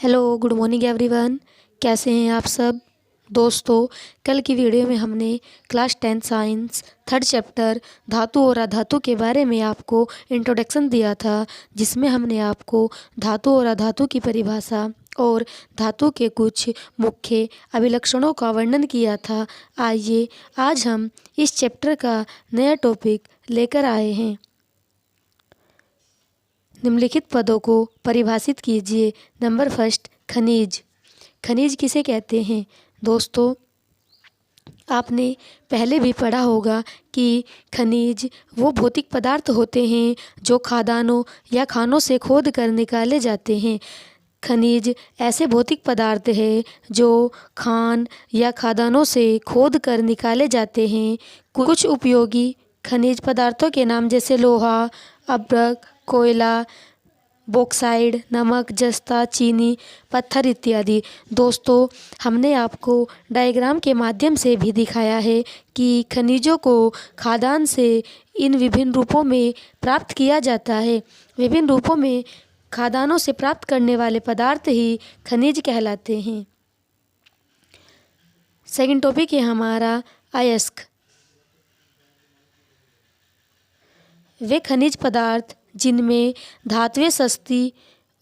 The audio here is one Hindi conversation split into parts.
Hello good morning everyone. कैसे हैं आप सब दोस्तों। कल की वीडियो में हमने क्लास 10 साइंस थर्ड चैप्टर धातु और अधातु के बारे में आपको इंट्रोडक्शन दिया था, जिसमें हमने आपको धातु और अधातु की परिभाषा और धातु के कुछ मुख्य अभिलक्षणों का वर्णन किया था। आइए आज हम इस चैप्टर का नया टॉपिक लेकर आए हैं। निम्नलिखित पदों को परिभाषित कीजिए। नंबर फर्स्ट, खनिज। खनिज किसे कहते हैं दोस्तों? आपने पहले भी पढ़ा होगा कि खनिज वो भौतिक पदार्थ होते हैं जो खादानों या खानों से खोद कर निकाले जाते हैं। खनिज ऐसे भौतिक पदार्थ हैं जो खान या खादानों से खोद कर निकाले जाते हैं। कुछ उपयोगी खनिज पदार्थों के नाम जैसे लोहा, अभ्रक, कोयला, बॉक्साइड, नमक, जस्ता, चीनी, पत्थर इत्यादि। दोस्तों, हमने आपको डायग्राम के माध्यम से भी दिखाया है कि खनिजों को खादान से इन विभिन्न रूपों में प्राप्त किया जाता है। विभिन्न रूपों में खादानों से प्राप्त करने वाले पदार्थ ही खनिज कहलाते हैं। सेकंड टॉपिक है हमारा अयस्क। वे खनिज पदार्थ जिनमें धातुएं सस्ती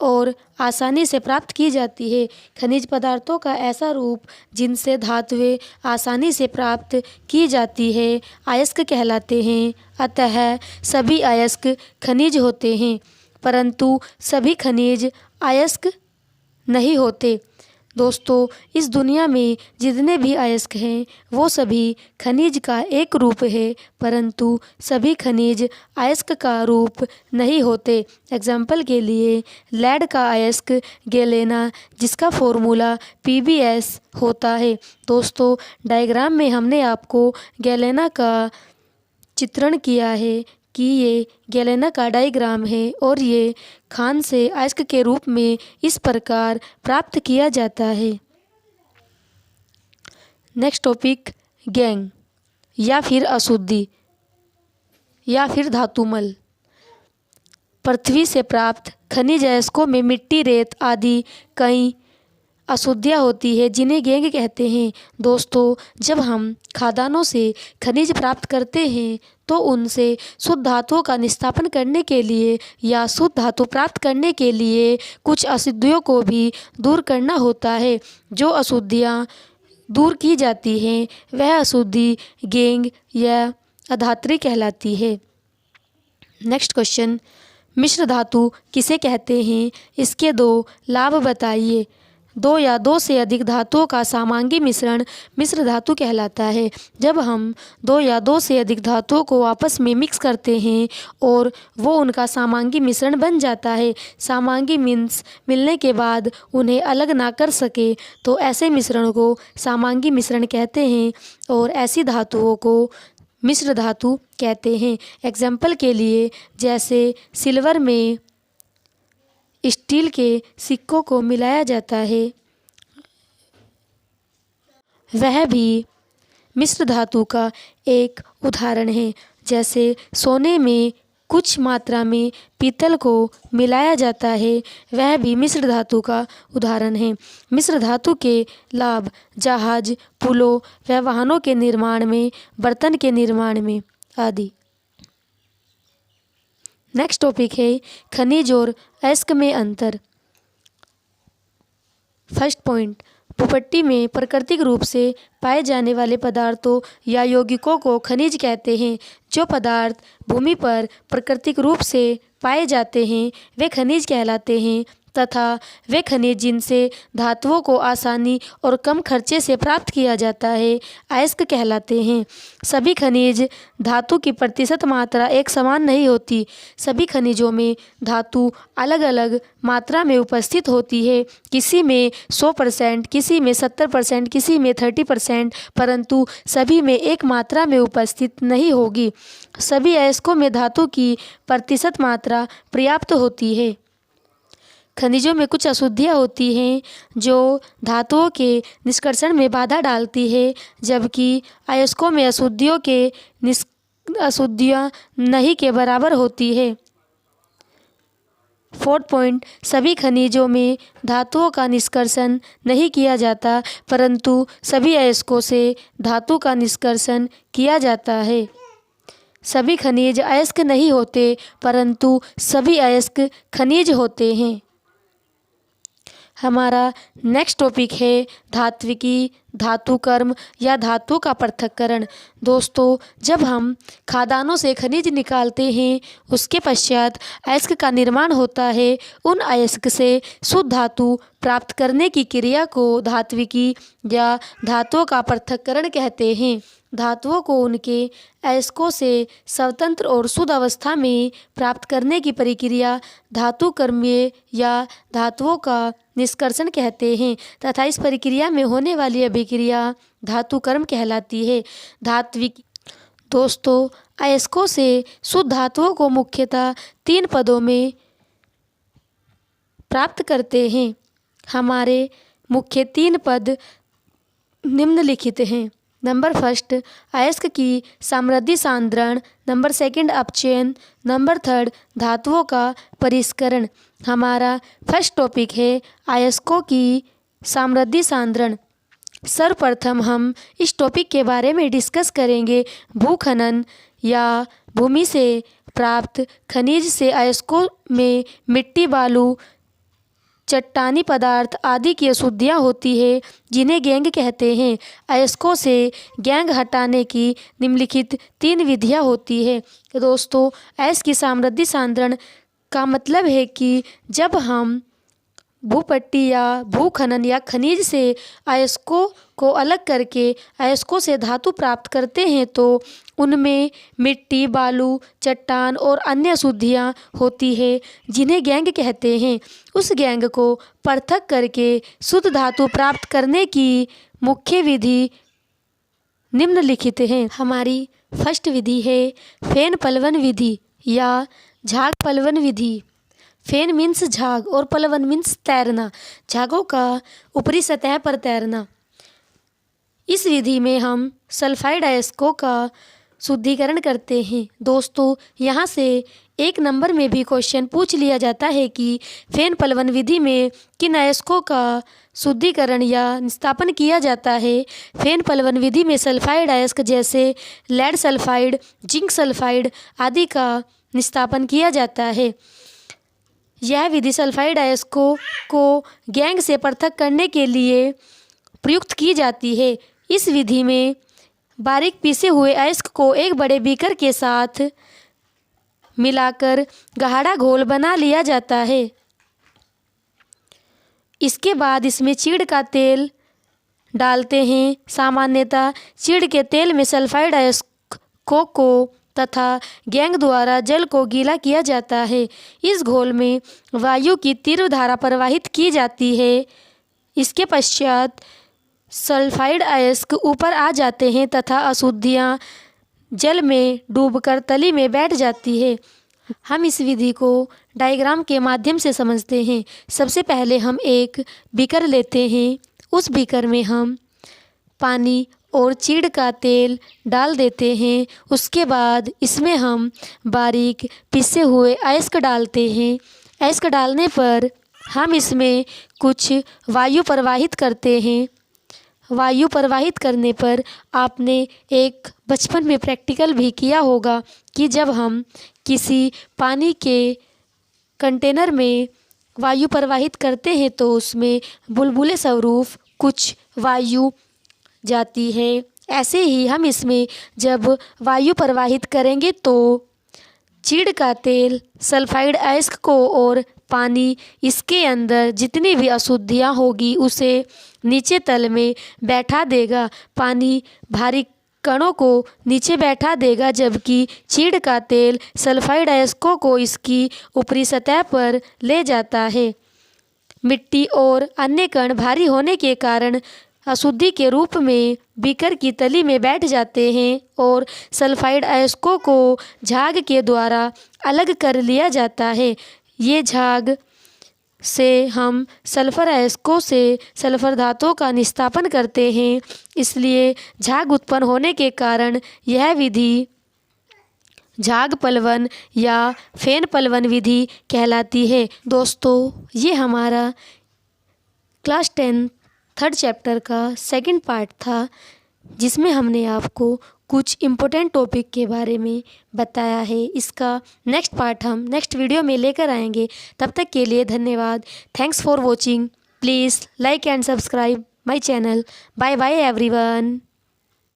और आसानी से प्राप्त की जाती है। खनिज पदार्थों का ऐसा रूप जिनसे धातुएं आसानी से प्राप्त की जाती है अयस्क कहलाते हैं। अतः सभी अयस्क खनिज होते हैं, परंतु सभी खनिज अयस्क नहीं होते। दोस्तों, इस दुनिया में जितने भी अयस्क हैं वो सभी खनिज का एक रूप है, परंतु सभी खनिज अयस्क का रूप नहीं होते। एग्जाम्पल के लिए लेड का अयस्क गैलेना, जिसका फॉर्मूला Pbs होता है। दोस्तों, डायग्राम में हमने आपको गैलेना का चित्रण किया है कि ये गैलेना का डायग्राम है और ये खान से अयस्क के रूप में इस प्रकार प्राप्त किया जाता है। नेक्स्ट टॉपिक, गैंग या फिर अशुद्धि या फिर धातुमल। पृथ्वी से प्राप्त खनिज अयस्कों में मिट्टी, रेत आदि कई अशुद्धियाँ होती है जिन्हें गैंग कहते हैं। दोस्तों, जब हम खादानों से खनिज प्राप्त करते हैं तो उनसे शुद्ध धातुओं का निस्तापन करने के लिए या शुद्ध धातु प्राप्त करने के लिए कुछ अशुद्धियों को भी दूर करना होता है। जो अशुद्धियाँ दूर की जाती हैं वह अशुद्धि गैंग या अधात्री कहलाती है। नेक्स्ट क्वेश्चन, मिश्र धातु किसे कहते हैं? इसके दो लाभ बताइए। दो या दो से अधिक धातुओं का समांगी मिश्रण मिश्र धातु कहलाता है। जब हम दो या दो से अधिक धातुओं को आपस में मिक्स करते हैं और वो उनका समांगी मिश्रण बन जाता है, समांगी मीन्स मिलने के बाद उन्हें अलग ना कर सके, तो ऐसे मिश्रण को समांगी मिश्रण कहते हैं और ऐसी धातुओं को मिश्र धातु कहते हैं। एग्जाम्पल के लिए जैसे सिल्वर में स्टील के सिक्कों को मिलाया जाता है, वह भी मिश्र धातु का एक उदाहरण है। जैसे सोने में कुछ मात्रा में पीतल को मिलाया जाता है, वह भी मिश्र धातु का उदाहरण है। मिश्र धातु के लाभ जहाज, पुलों व वाहनों के निर्माण में, बर्तन के निर्माण में आदि। नेक्स्ट टॉपिक है खनिज और अयस्क में अंतर। फर्स्ट पॉइंट, भूपट्टी में प्राकृतिक रूप से पाए जाने वाले पदार्थों या यौगिकों को खनिज कहते हैं। जो पदार्थ भूमि पर प्राकृतिक रूप से पाए जाते हैं वे खनिज कहलाते हैं, तथा वे खनिज जिनसे धातुओं को आसानी और कम खर्चे से प्राप्त किया जाता है अयस्क कहलाते हैं। सभी खनिज धातु की प्रतिशत मात्रा एक समान नहीं होती। सभी खनिजों में धातु अलग अलग मात्रा में उपस्थित होती है। किसी में 100%, किसी में 70%, किसी में 30%, परंतु सभी में एक मात्रा में उपस्थित नहीं होगी। सभी अयस्कों में धातु की प्रतिशत मात्रा पर्याप्त होती है। खनिजों में कुछ अशुद्धियाँ होती हैं जो धातुओं के निष्कर्षण में बाधा डालती है, जबकि अयस्कों में अशुद्धियाँ नहीं के बराबर होती है। फोर्थ पॉइंट, सभी खनिजों में धातुओं का निष्कर्षण नहीं किया जाता, परंतु सभी अयस्कों से धातु का निष्कर्षण किया जाता है। सभी खनिज अयस्क नहीं होते, परंतु सभी अयस्क खनिज होते हैं। हमारा नेक्स्ट टॉपिक है धात्विकी, धातु कर्म या धातु का पृथक्करण। दोस्तों, जब हम खादानों से खनिज निकालते हैं, उसके पश्चात अयस्क का निर्माण होता है। उन अयस्क से शुद्ध धातु प्राप्त करने की क्रिया को धात्विकी या धातुओं का पृथक्करण कहते हैं। धातुओं को उनके अयस्कों से स्वतंत्र और शुद्ध अवस्था में प्राप्त करने की प्रक्रिया धातु कर्मीय या धातुओं का निष्कर्षण कहते हैं तथा इस प्रक्रिया में होने वाली अभिक्रिया धातु कर्म कहलाती है। धात्विक दोस्तों, अयस्कों से शुद्ध धातुओं को मुख्यतः 3 पदों में प्राप्त करते हैं। हमारे मुख्य 3 पद निम्नलिखित हैं। नंबर फर्स्ट, अयस्क की समृद्धि सांद्रण। नंबर सेकंड, अपचयन। नंबर थर्ड, धातुओं का परिष्करण। हमारा फर्स्ट टॉपिक है अयस्कों की समृद्धि सांद्रण। सर्वप्रथम हम इस टॉपिक के बारे में डिस्कस करेंगे। भूखनन या भूमि से प्राप्त खनिज से अयस्कों में मिट्टी, बालू, चट्टानी पदार्थ आदि की अशुद्धियाँ होती है, जिन्हें गैंग कहते हैं। अयस्कों से गैंग हटाने की निम्नलिखित 3 विधियाँ होती है। दोस्तों, अयस्क की समृद्धि सांद्रण का मतलब है कि जब हम भूपट्टी या भूखनन या खनिज से अयस्कों को अलग करके अयस्कों से धातु प्राप्त करते हैं तो उनमें मिट्टी, बालू, चट्टान और अन्य अशुद्धियाँ होती है, जिन्हें गैंग कहते हैं। उस गैंग को पृथक करके शुद्ध धातु प्राप्त करने की मुख्य विधि निम्नलिखित हैं। हमारी फर्स्ट विधि है फेन पलवन विधि या झाग पलवन विधि। फेन मीन्स झाग और पलवन मीन्स तैरना, झागों का ऊपरी सतह पर तैरना। इस विधि में हम सल्फाइड अयस्कों का शुद्धिकरण करते हैं। दोस्तों, यहाँ से 1 नंबर में भी क्वेश्चन पूछ लिया जाता है कि फेन पलवन विधि में किन अयस्कों का शुद्धिकरण या निस्तापन किया जाता है। फेन पलवन विधि में सल्फाइड अयस्क जैसे लेड सल्फाइड, जिंक सल्फाइड आदि का निस्तापन किया जाता है। यह विधि सल्फाइड अयस्कों को गैंग से पृथक करने के लिए प्रयुक्त की जाती है। इस विधि में बारीक पीसे हुए अयस्क को एक बड़े बीकर के साथ मिलाकर गाढ़ा घोल बना लिया जाता है। इसके बाद इसमें चीड़ का तेल डालते हैं। सामान्यतः चीड़ के तेल में सल्फाइड अयस्कों को तथा गैंग द्वारा जल को गीला किया जाता है। इस घोल में वायु की तीव्र धारा प्रवाहित की जाती है। इसके पश्चात सल्फाइड अयस्क ऊपर आ जाते हैं तथा अशुद्धियाँ जल में डूबकर तली में बैठ जाती है। हम इस विधि को डायग्राम के माध्यम से समझते हैं। सबसे पहले हम एक बीकर लेते हैं। उस बीकर में हम पानी और चीड़ का तेल डाल देते हैं। उसके बाद इसमें हम बारीक पिसे हुए अयस्क डालते हैं। अयस्क डालने पर हम इसमें कुछ वायु प्रवाहित करते हैं। वायु प्रवाहित करने पर आपने एक बचपन में प्रैक्टिकल भी किया होगा कि जब हम किसी पानी के कंटेनर में वायु प्रवाहित करते हैं तो उसमें बुलबुले स्वरूप कुछ वायु जाती है। ऐसे ही हम इसमें जब वायु प्रवाहित करेंगे तो चीड़ का तेल, सल्फाइड अयस्क को और पानी, इसके अंदर जितनी भी अशुद्धियाँ होगी उसे नीचे तल में बैठा देगा। पानी भारी कणों को नीचे बैठा देगा, जबकि चीड़ का तेल सल्फाइड अयस्कों को इसकी ऊपरी सतह पर ले जाता है। मिट्टी और अन्य कण भारी होने के कारण अशुद्धि के रूप में बीकर की तली में बैठ जाते हैं और सल्फाइड अयस्कों को झाग के द्वारा अलग कर लिया जाता है। ये झाग से हम सल्फर अयस्कों से सल्फर धातुओं का निस्तापन करते हैं। इसलिए झाग उत्पन्न होने के कारण यह विधि झाग पलवन या फेन पलवन विधि कहलाती है। दोस्तों, ये हमारा क्लास 10 थर्ड चैप्टर का सेकंड पार्ट था, जिसमें हमने आपको कुछ इम्पोर्टेंट टॉपिक के बारे में बताया है। इसका नेक्स्ट पार्ट हम नेक्स्ट वीडियो में लेकर आएंगे। तब तक के लिए धन्यवाद। Thanks for watching. Please like and subscribe my channel. Bye bye everyone.